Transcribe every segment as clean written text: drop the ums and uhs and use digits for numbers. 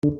Halo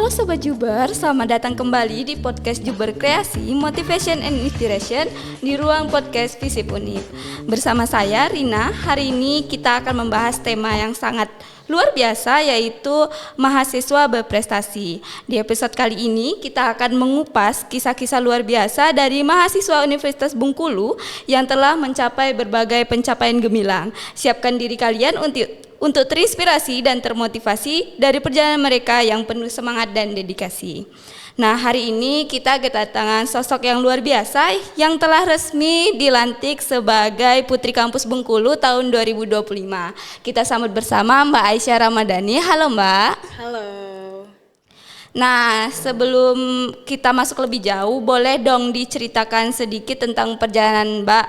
Sobat Juber, selamat datang kembali di podcast Juber Kreasi, Motivation and Inspiration di ruang podcast Visip Unip. Bersama saya Rina, hari ini kita akan membahas tema yang sangat luar biasa, yaitu mahasiswa berprestasi. Di episode kali ini kita akan mengupas kisah-kisah luar biasa dari mahasiswa Universitas Bengkulu yang telah mencapai berbagai pencapaian gemilang. Siapkan diri kalian untuk terinspirasi dan termotivasi dari perjalanan mereka yang penuh semangat dan dedikasi. Nah, hari ini kita kedatangan sosok yang luar biasa yang telah resmi dilantik sebagai Putri Kampus Bengkulu tahun 2025. Kita sambut bersama Mbak Aisyah Ramadhani. Halo Mbak. Halo. Nah, sebelum kita masuk lebih jauh, boleh dong diceritakan sedikit tentang perjalanan Mbak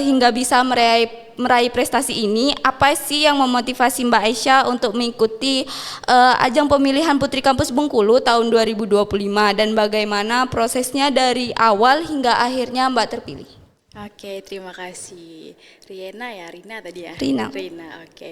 hingga bisa meraih prestasi ini. Apa sih yang memotivasi Mbak Aisyah untuk mengikuti ajang pemilihan Putri Kampus Bengkulu tahun 2025 dan bagaimana prosesnya dari awal hingga akhirnya Mbak terpilih? Oke, terima kasih. Rina tadi ya? Rina, oke.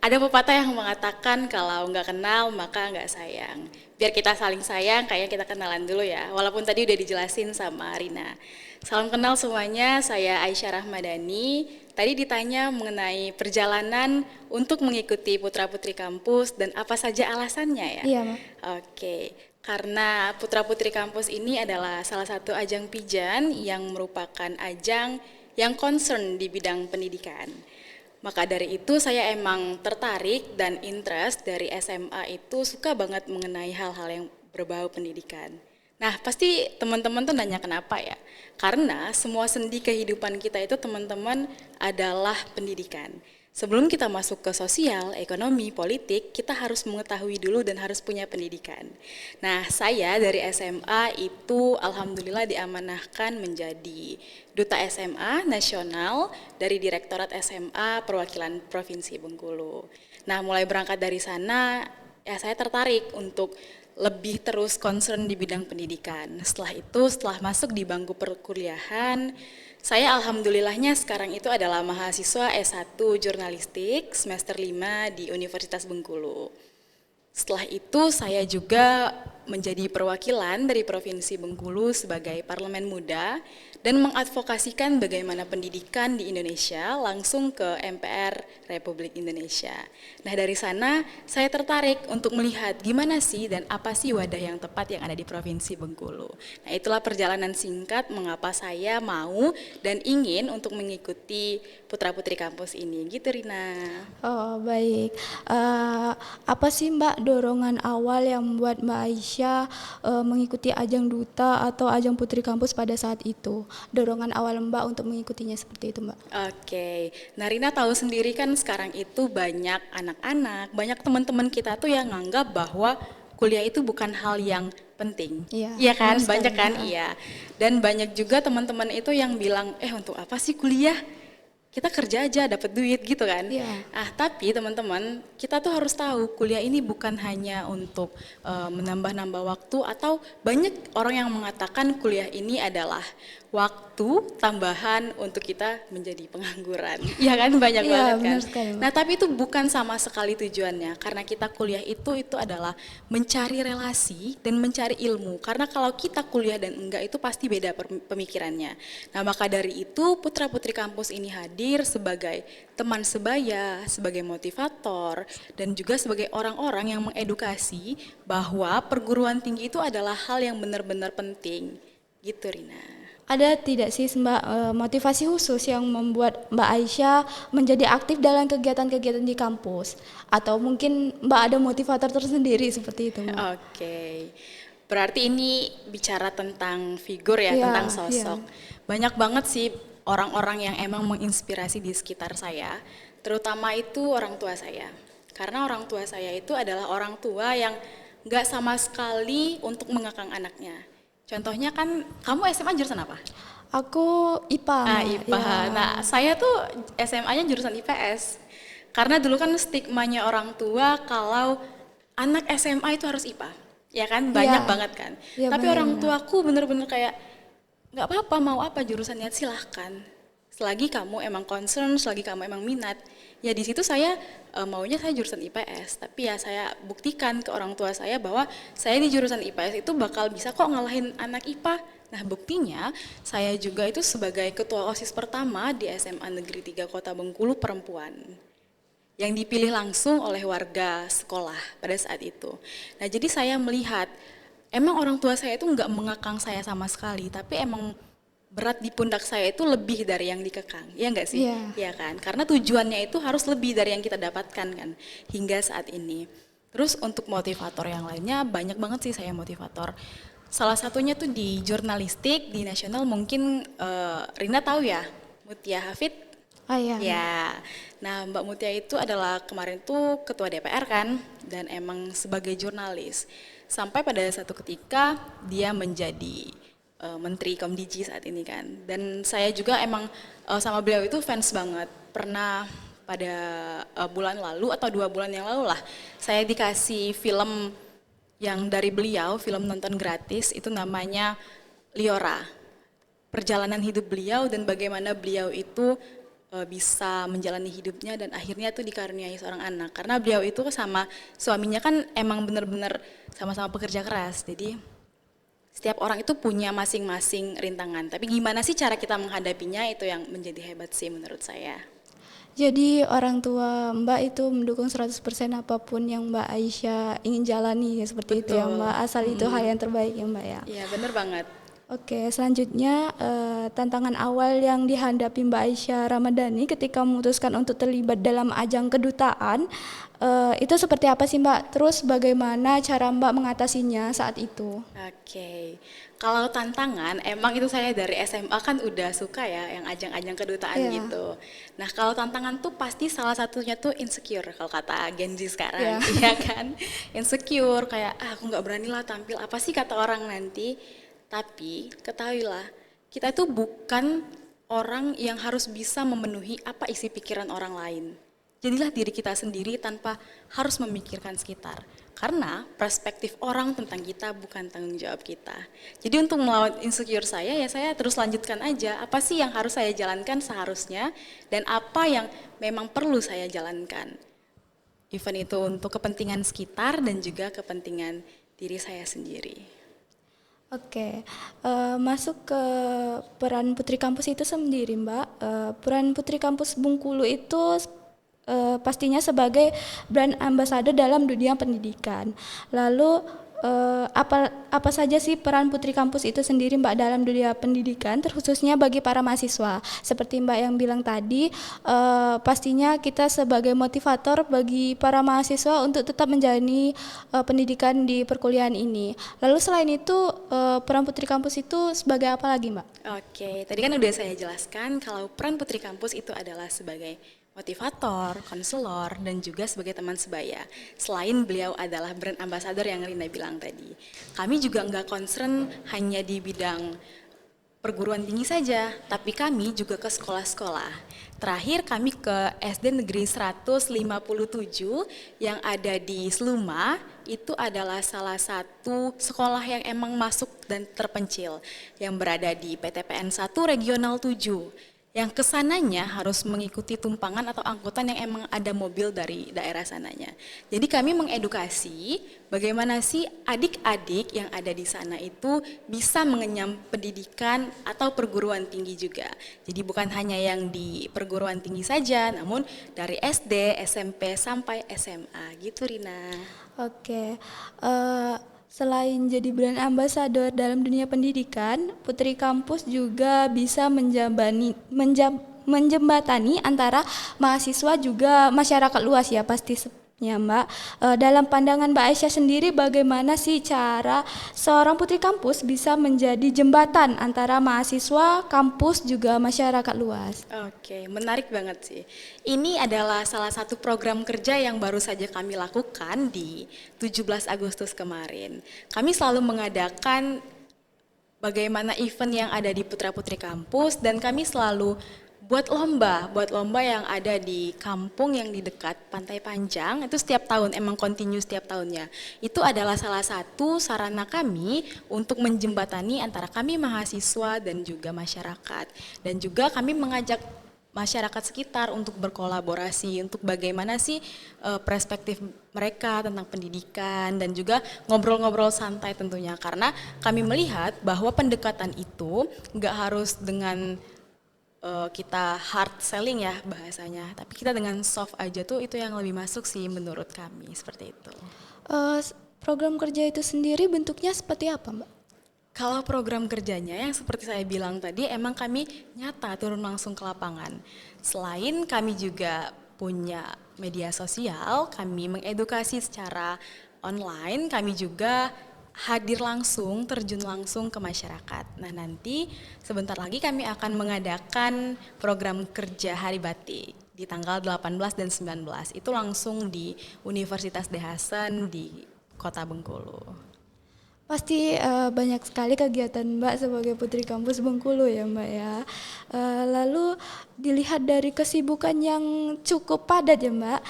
Ada pepatah yang mengatakan kalau nggak kenal maka nggak sayang. Biar kita saling sayang, kayaknya kita kenalan dulu ya. Walaupun tadi udah dijelasin sama Rina. Salam kenal semuanya, saya Aisyah Ramadhani. Tadi ditanya mengenai perjalanan untuk mengikuti Putra-Putri Kampus dan apa saja alasannya ya? Iya, Mbak. Oke, karena Putra-Putri Kampus ini adalah salah satu ajang pijan yang merupakan ajang yang concern di bidang pendidikan. Maka dari itu saya emang tertarik dan interest dari SMA itu suka banget mengenai hal-hal yang berbau pendidikan. Nah, pasti teman-teman tuh nanya kenapa ya? Karena semua sendi kehidupan kita itu teman-teman adalah pendidikan. Sebelum kita masuk ke sosial, ekonomi, politik, kita harus mengetahui dulu dan harus punya pendidikan. Nah, saya dari SMA itu alhamdulillah diamanahkan menjadi Duta SMA Nasional dari Direktorat SMA Perwakilan Provinsi Bengkulu. Nah, mulai berangkat dari sana, ya saya tertarik untuk lebih terus concern di bidang pendidikan. Setelah itu, setelah masuk di bangku perkuliahan, saya alhamdulillahnya sekarang itu adalah mahasiswa S1 Jurnalistik semester 5 di Universitas Bengkulu. Setelah itu saya juga menjadi perwakilan dari Provinsi Bengkulu sebagai Parlemen Muda dan mengadvokasikan bagaimana pendidikan di Indonesia langsung ke MPR Republik Indonesia. Nah, dari sana saya tertarik untuk melihat gimana sih dan apa sih wadah yang tepat yang ada di Provinsi Bengkulu. Nah, itulah perjalanan singkat mengapa saya mau dan ingin untuk mengikuti Putra-Putri Kampus ini. Gitu, Rina. Oh, baik. Apa sih Mbak dorongan awal yang membuat Mbak Aisyah mengikuti ajang duta atau ajang Putri Kampus pada saat itu? Dorongan awal Mbak untuk mengikutinya seperti itu, Mbak? Oke, nah Rina tahu sendiri kan sekarang itu banyak anak-anak, banyak teman-teman kita tuh yang nganggap bahwa kuliah itu bukan hal yang penting. Iya kan, banyak kan, iya. Dan banyak juga teman-teman itu yang bilang, untuk apa sih kuliah? Kita kerja aja dapat duit gitu kan. Tapi teman-teman, kita tuh harus tahu kuliah ini bukan hanya untuk menambah-nambah waktu, atau banyak orang yang mengatakan kuliah ini adalah waktu tambahan untuk kita menjadi pengangguran. Iya kan, banyak banget kan. Sekali, nah, tapi itu bukan sama sekali tujuannya, karena kita kuliah itu adalah mencari relasi dan mencari ilmu. Karena kalau kita kuliah dan enggak itu pasti beda pemikirannya. Nah, maka dari itu Putra-Putri Kampus ini hadir sebagai teman sebaya, sebagai motivator, dan juga sebagai orang-orang yang mengedukasi bahwa perguruan tinggi itu adalah hal yang benar-benar penting. Gitu, Rina. Ada tidak sih Mbak motivasi khusus yang membuat Mbak Aisyah menjadi aktif dalam kegiatan-kegiatan di kampus? Atau mungkin Mbak ada motivator tersendiri seperti itu, Mbak? Oke. Berarti ini bicara tentang figur ya, tentang sosok. Banyak banget sih orang-orang yang emang menginspirasi di sekitar saya, terutama itu orang tua saya. Karena orang tua saya itu adalah orang tua yang nggak sama sekali untuk mengekang anaknya. Contohnya kan, kamu SMA jurusan apa? Aku IPA. IPA. Nah, saya tuh SMA-nya jurusan IPS. Karena dulu kan stigmanya orang tua kalau anak SMA itu harus IPA. Ya kan, banyak banget kan. Tapi orang tuaku bener-bener kayak, nggak apa-apa, mau apa jurusannya silahkan. Selagi kamu emang concern, selagi kamu emang minat. Ya di situ saya maunya saya jurusan IPS, tapi ya saya buktikan ke orang tua saya bahwa saya di jurusan IPS itu bakal bisa kok ngalahin anak IPA. Nah buktinya saya juga itu sebagai ketua OSIS pertama di SMA Negeri 3 Kota Bengkulu perempuan yang dipilih langsung oleh warga sekolah pada saat itu. Nah jadi saya melihat emang orang tua saya itu nggak mengekang saya sama sekali, tapi emang berat di pundak saya itu lebih dari yang dikekang, ya nggak sih? Iya. Ya kan? Karena tujuannya itu harus lebih dari yang kita dapatkan kan, hingga saat ini. Terus untuk motivator yang lainnya, banyak banget sih saya motivator. Salah satunya tuh di jurnalistik, di nasional mungkin Rina tahu ya, Mutia Hafid. Oh iya. Ya, nah Mbak Mutia itu adalah kemarin tuh ketua DPR kan, dan emang sebagai jurnalis. Sampai pada satu ketika dia menjadi Menteri Komdiji saat ini kan. Dan saya juga emang sama beliau itu fans banget. Pernah pada bulan lalu atau 2 bulan yang lalu lah, saya dikasih film yang dari beliau, film nonton gratis, itu namanya Liora. Perjalanan hidup beliau dan bagaimana beliau itu bisa menjalani hidupnya dan akhirnya tuh dikaruniai seorang anak. Karena beliau itu sama suaminya kan emang benar-benar sama-sama pekerja keras. Jadi setiap orang itu punya masing-masing rintangan, tapi gimana sih cara kita menghadapinya itu yang menjadi hebat sih menurut saya. Jadi orang tua Mbak itu mendukung 100% apapun yang Mbak Aisyah ingin jalani, seperti itu ya Betul. Mbak, asal itu hal yang terbaik ya Mbak ya. Iya bener banget. Oke, selanjutnya tantangan awal yang dihadapi Mbak Aisyah Ramadhani ketika memutuskan untuk terlibat dalam ajang kedutaan, itu seperti apa sih Mbak? Terus bagaimana cara Mbak mengatasinya saat itu? Oke, kalau tantangan emang itu saya dari SMA kan udah suka ya yang ajang-ajang kedutaan Iya. gitu. Nah kalau tantangan tuh pasti salah satunya tuh insecure kalau kata Gen Z sekarang, Iya. iya kan? Insecure kayak aku nggak berani lah tampil apa sih kata orang nanti. Tapi ketahuilah kita itu bukan orang yang harus bisa memenuhi apa isi pikiran orang lain. Jadilah diri kita sendiri tanpa harus memikirkan sekitar. Karena perspektif orang tentang kita bukan tanggung jawab kita. Jadi untuk melawan insecure saya, ya saya terus lanjutkan aja. Apa sih yang harus saya jalankan seharusnya, dan apa yang memang perlu saya jalankan. Even itu untuk kepentingan sekitar dan juga kepentingan diri saya sendiri. Oke, masuk ke peran Putri Kampus itu sendiri Mbak. Peran Putri Kampus Bengkulu itu pastinya sebagai brand ambassador dalam dunia pendidikan. Lalu apa saja sih peran Putri Kampus itu sendiri Mbak dalam dunia pendidikan, terkhususnya bagi para mahasiswa? Seperti Mbak yang bilang tadi, pastinya kita sebagai motivator bagi para mahasiswa untuk tetap menjalani pendidikan di perkuliahan ini. Lalu selain itu, peran Putri Kampus itu sebagai apa lagi Mbak? Oke, tadi kan udah saya jelaskan kalau peran Putri Kampus itu adalah sebagai motivator, konselor, dan juga sebagai teman sebaya. Selain beliau adalah brand ambassador yang Rina bilang tadi. Kami juga nggak concern hanya di bidang perguruan tinggi saja, tapi kami juga ke sekolah-sekolah. Terakhir kami ke SD Negeri 157 yang ada di Seluma, itu adalah salah satu sekolah yang emang masuk dan terpencil, yang berada di PTPN 1 Regional 7. Yang kesananya harus mengikuti tumpangan atau angkutan yang emang ada mobil dari daerah sananya. Jadi kami mengedukasi bagaimana sih adik-adik yang ada di sana itu bisa mengenyam pendidikan atau perguruan tinggi juga. Jadi bukan hanya yang di perguruan tinggi saja, namun dari SD, SMP sampai SMA gitu Rina. Oke, selain jadi brand ambassador dalam dunia pendidikan, Putri Kampus juga bisa menjembatani antara mahasiswa juga masyarakat luas ya pastinya Mbak. Dalam pandangan Mbak Aisyah sendiri, bagaimana sih cara seorang Putri Kampus bisa menjadi jembatan antara mahasiswa, kampus juga masyarakat luas? Oke, menarik banget sih. Ini adalah salah satu program kerja yang baru saja kami lakukan di 17 Agustus kemarin. Kami selalu mengadakan bagaimana event yang ada di Putra-Putri Kampus dan kami selalu buat lomba yang ada di kampung yang di dekat Pantai Panjang, itu setiap tahun, emang kontinu setiap tahunnya. Itu adalah salah satu sarana kami untuk menjembatani antara kami mahasiswa dan juga masyarakat. Dan juga kami mengajak masyarakat sekitar untuk berkolaborasi, untuk bagaimana sih perspektif mereka tentang pendidikan, dan juga ngobrol-ngobrol santai tentunya. Karena kami melihat bahwa pendekatan itu nggak harus dengan kita hard selling ya bahasanya, tapi kita dengan soft aja tuh itu yang lebih masuk sih menurut kami, seperti itu. Program kerja itu sendiri bentuknya seperti apa, Mbak? Kalau program kerjanya yang seperti saya bilang tadi, emang kami nyata turun langsung ke lapangan. Selain kami juga punya media sosial, kami mengedukasi secara online, kami juga hadir langsung, terjun langsung ke masyarakat. Nah, nanti sebentar lagi kami akan mengadakan program kerja Hari Batik di tanggal 18 dan 19. Itu langsung di Universitas De Hasan di Kota Bengkulu. Pasti banyak sekali kegiatan Mbak sebagai Putri Kampus Bengkulu ya Mbak ya. Lalu dilihat dari kesibukan yang cukup padat ya Mbak,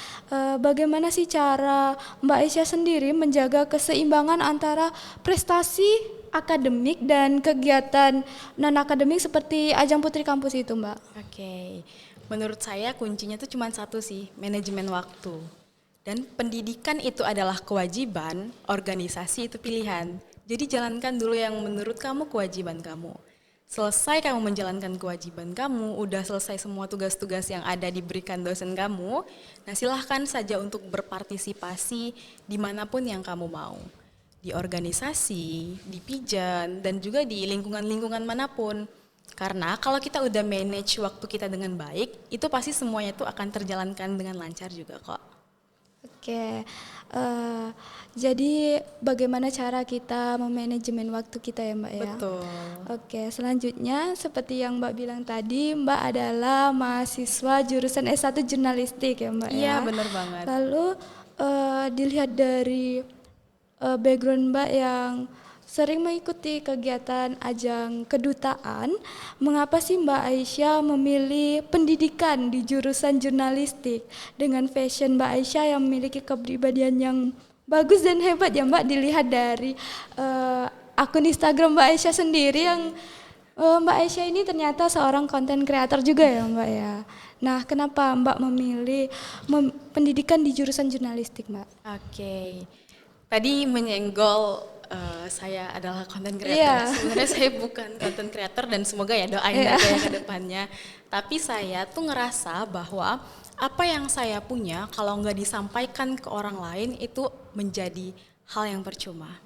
bagaimana sih cara Mbak Aisyah sendiri menjaga keseimbangan antara prestasi akademik dan kegiatan non-akademik seperti ajang Putri Kampus itu Mbak? Oke, menurut saya kuncinya tuh cuma satu sih, manajemen waktu. Dan pendidikan itu adalah kewajiban, organisasi itu pilihan. Jadi jalankan dulu yang menurut kamu kewajiban kamu. Selesai kamu menjalankan kewajiban kamu, udah selesai semua tugas-tugas yang ada diberikan dosen kamu, nah silahkan saja untuk berpartisipasi dimanapun yang kamu mau. Di organisasi, di pijan, dan juga di lingkungan-lingkungan manapun. Karena kalau kita udah manage waktu kita dengan baik, itu pasti semuanya itu akan terjalankan dengan lancar juga kok. Oke, jadi bagaimana cara kita memanajemen waktu kita ya Mbak ya? Betul. Oke, selanjutnya seperti yang Mbak bilang tadi, Mbak adalah mahasiswa jurusan S1 Jurnalistik ya Mbak ya? Iya, benar banget. Lalu dilihat dari background Mbak yang sering mengikuti kegiatan ajang kedutaan, mengapa sih Mbak Aisyah memilih pendidikan di jurusan jurnalistik dengan fashion Mbak Aisyah yang memiliki kepribadian yang bagus dan hebat ya Mbak, dilihat dari akun Instagram Mbak Aisyah sendiri yang Mbak Aisyah ini ternyata seorang konten kreator juga ya Mbak ya. Nah, kenapa Mbak memilih pendidikan di jurusan jurnalistik Mbak? Oke, tadi menyenggol saya adalah content creator. Yeah. Sebenarnya saya bukan content creator dan semoga ya doain aja ya ke depannya. Tapi saya tuh ngerasa bahwa apa yang saya punya kalau nggak disampaikan ke orang lain itu menjadi hal yang percuma.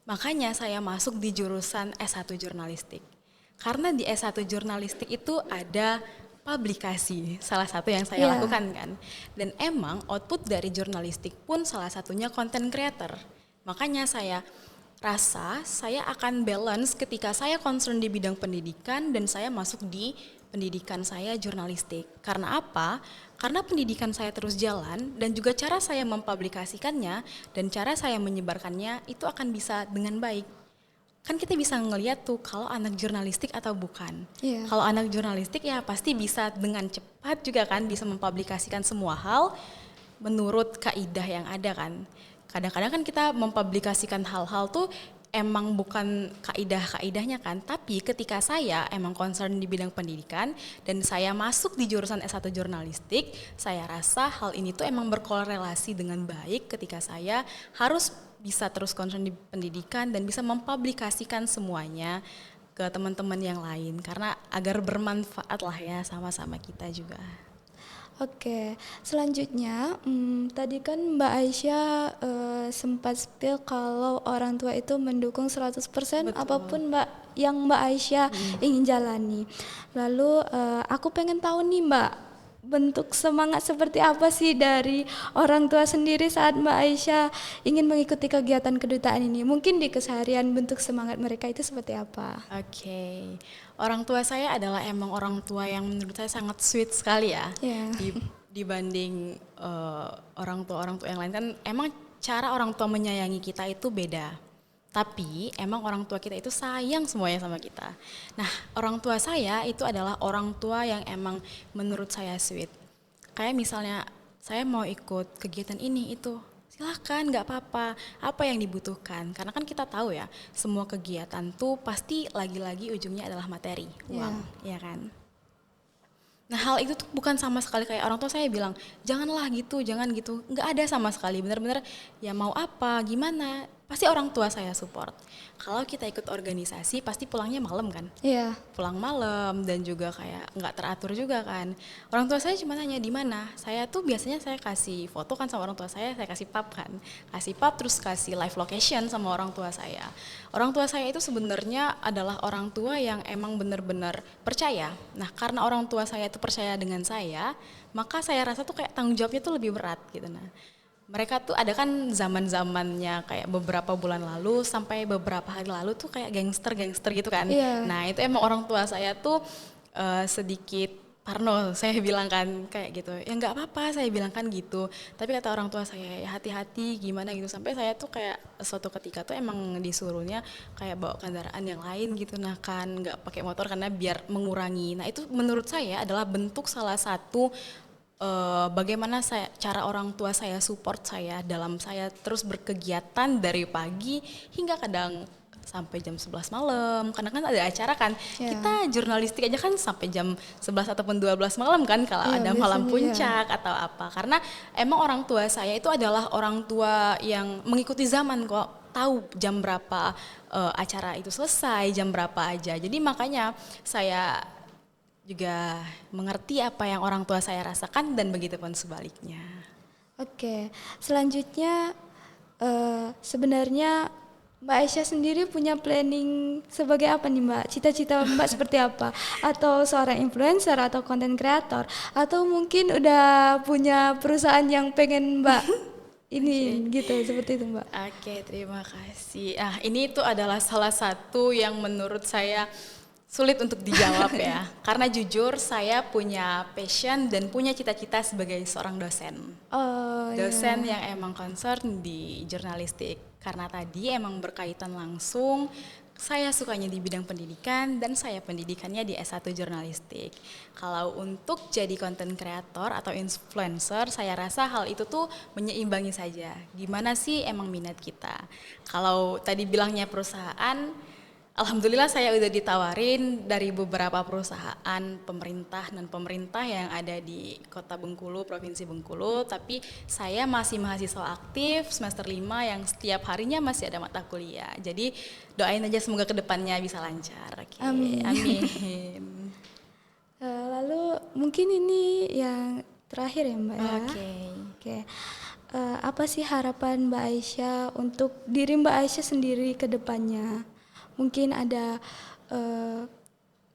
Makanya saya masuk di jurusan S1 Jurnalistik. Karena di S1 Jurnalistik itu ada publikasi, salah satu yang saya lakukan kan. Dan emang output dari jurnalistik pun salah satunya content creator. Makanya saya rasa saya akan balance ketika saya concern di bidang pendidikan dan saya masuk di pendidikan saya jurnalistik. Karena apa? Karena pendidikan saya terus jalan dan juga cara saya mempublikasikannya dan cara saya menyebarkannya itu akan bisa dengan baik. Kan kita bisa ngeliat tuh kalau anak jurnalistik atau bukan. Yeah. Kalau anak jurnalistik ya pasti bisa dengan cepat juga kan bisa mempublikasikan semua hal menurut kaidah yang ada kan. Kadang-kadang kan kita mempublikasikan hal-hal tuh emang bukan kaidah-kaidahnya kan, tapi ketika saya emang concern di bidang pendidikan dan saya masuk di jurusan S1 Jurnalistik, saya rasa hal ini tuh emang berkorelasi dengan baik ketika saya harus bisa terus concern di pendidikan dan bisa mempublikasikan semuanya ke teman-teman yang lain karena agar bermanfaat lah ya sama-sama kita juga. Oke, selanjutnya tadi kan Mbak Aisyah sempat spill kalau orang tua itu mendukung 100% apapun yang Mbak Aisyah ingin jalani. Lalu aku pengen tahu nih Mbak, bentuk semangat seperti apa sih dari orang tua sendiri saat Mbak Aisyah ingin mengikuti kegiatan kedutaan ini? Mungkin di keseharian bentuk semangat mereka itu seperti apa? Oke. Orang tua saya adalah emang orang tua yang menurut saya sangat sweet sekali ya. Yeah. Dibanding orang tua yang lain kan emang cara orang tua menyayangi kita itu beda. Tapi emang orang tua kita itu sayang semuanya sama kita. Nah, orang tua saya itu adalah orang tua yang emang menurut saya sweet. Kayak misalnya saya mau ikut kegiatan ini itu, silahkan, nggak apa-apa. Apa yang dibutuhkan? Karena kan kita tahu ya, semua kegiatan tuh pasti lagi-lagi ujungnya adalah materi, uang, ya kan? Nah, hal itu tuh bukan sama sekali kayak orang tua saya bilang, janganlah gitu, jangan gitu. Nggak ada sama sekali, benar-benar ya mau apa, gimana, pasti orang tua saya support. Kalau kita ikut organisasi, pasti pulangnya malam kan? Iya. Pulang malam dan juga kayak nggak teratur juga kan. Orang tua saya cuma tanya di mana. Saya tuh biasanya saya kasih foto kan sama orang tua saya kasih pap kan. Kasih pap terus kasih live location sama orang tua saya. Orang tua saya itu sebenarnya adalah orang tua yang emang benar-benar percaya. Nah, karena orang tua saya itu percaya dengan saya, maka saya rasa tuh kayak tanggung jawabnya tuh lebih berat gitu. Nah, mereka tuh ada kan zaman-zamannya kayak beberapa bulan lalu sampai beberapa hari lalu tuh kayak gangster-gangster gitu kan. Iya. Nah, itu emang orang tua saya tuh sedikit parno, saya bilang kan kayak gitu. Ya nggak apa-apa, saya bilang kan gitu. Tapi kata orang tua saya, ya hati-hati gimana gitu. Sampai saya tuh kayak suatu ketika tuh emang disuruhnya kayak bawa kendaraan yang lain gitu. Nah kan nggak pakai motor karena biar mengurangi. Nah itu menurut saya adalah bentuk salah satu bagaimana cara orang tua saya support saya dalam saya terus berkegiatan dari pagi hingga kadang sampai jam 11 malam, karena kan ada acara kan, kita jurnalistik aja kan sampai jam 11 ataupun 12 malam kan kalau ada malam puncak atau apa, karena emang orang tua saya itu adalah orang tua yang mengikuti zaman kok, tahu jam berapa acara itu selesai, jam berapa aja, jadi makanya saya juga mengerti apa yang orang tua saya rasakan dan begitu pun sebaliknya. Oke, selanjutnya sebenarnya Mbak Aisyah sendiri punya planning sebagai apa nih Mbak? Cita-cita Mbak seperti apa? Atau seorang influencer atau content creator? Atau mungkin udah punya perusahaan yang pengen Mbak ini gitu, seperti itu Mbak? Oke, terima kasih. Ini tuh adalah salah satu yang menurut saya sulit untuk dijawab ya. Karena jujur saya punya passion dan punya cita-cita sebagai seorang dosen. Dosen yang emang concern di jurnalistik. Karena tadi emang berkaitan langsung, saya sukanya di bidang pendidikan dan saya pendidikannya di S1 jurnalistik. Kalau untuk jadi content creator atau influencer, saya rasa hal itu tuh menyeimbangi saja. Gimana sih emang minat kita? Kalau tadi bilangnya perusahaan, alhamdulillah saya udah ditawarin dari beberapa perusahaan pemerintah dan pemerintah yang ada di Kota Bengkulu, Provinsi Bengkulu, tapi saya masih mahasiswa aktif semester 5 yang setiap harinya masih ada mata kuliah. Jadi doain aja semoga kedepannya bisa lancar. Okay. Amin. Amin. Lalu mungkin ini yang terakhir ya Mbak ya. Oke. Apa sih harapan Mbak Aisyah untuk diri Mbak Aisyah sendiri ke depannya? Mungkin ada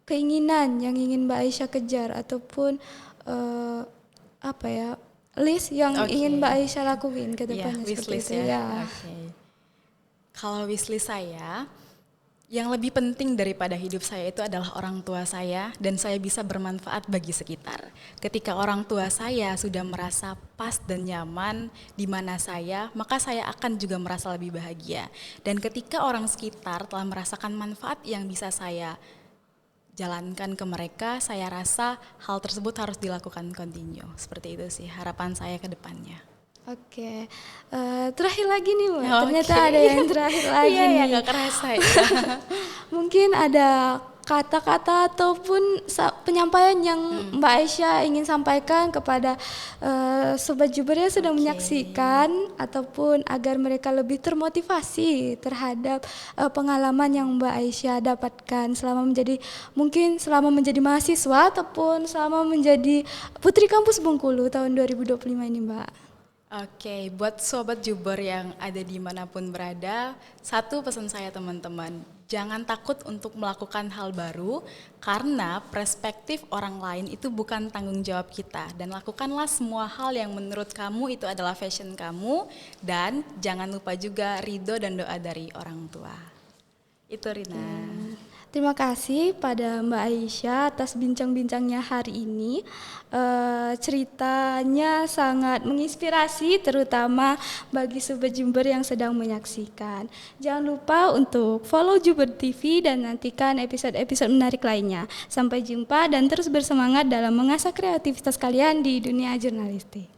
keinginan yang ingin Mbak Aisyah kejar ataupun list yang ingin Mbak Aisyah lakuin ke depannya seperti itu ya. Kalau wishlist saya, yang lebih penting daripada hidup saya itu adalah orang tua saya dan saya bisa bermanfaat bagi sekitar. Ketika orang tua saya sudah merasa pas dan nyaman di mana saya, maka saya akan juga merasa lebih bahagia. Dan ketika orang sekitar telah merasakan manfaat yang bisa saya jalankan ke mereka, saya rasa hal tersebut harus dilakukan continue. Seperti itu sih harapan saya ke depannya. Oke, terakhir lagi nih Mbak, ternyata ada yang terakhir lagi nih. Iya, gak kerasa ya. Mungkin ada kata-kata ataupun penyampaian yang Mbak Aisyah ingin sampaikan kepada Sobat Juber yang sedang menyaksikan, ataupun agar mereka lebih termotivasi terhadap pengalaman yang Mbak Aisyah dapatkan selama menjadi mahasiswa ataupun selama menjadi Putri Kampus Bengkulu tahun 2025 ini Mbak. Oke, buat Sobat Juber yang ada dimanapun berada, satu pesan saya teman-teman, jangan takut untuk melakukan hal baru karena perspektif orang lain itu bukan tanggung jawab kita, dan lakukanlah semua hal yang menurut kamu itu adalah passion kamu, dan jangan lupa juga ridho dan doa dari orang tua. Itu Rina. Terima kasih pada Mbak Aisyah atas bincang-bincangnya hari ini. Ceritanya sangat menginspirasi, terutama bagi Sobat Jumber yang sedang menyaksikan. Jangan lupa untuk follow Jumber TV dan nantikan episode-episode menarik lainnya. Sampai jumpa dan terus bersemangat dalam mengasah kreativitas kalian di dunia jurnalistik.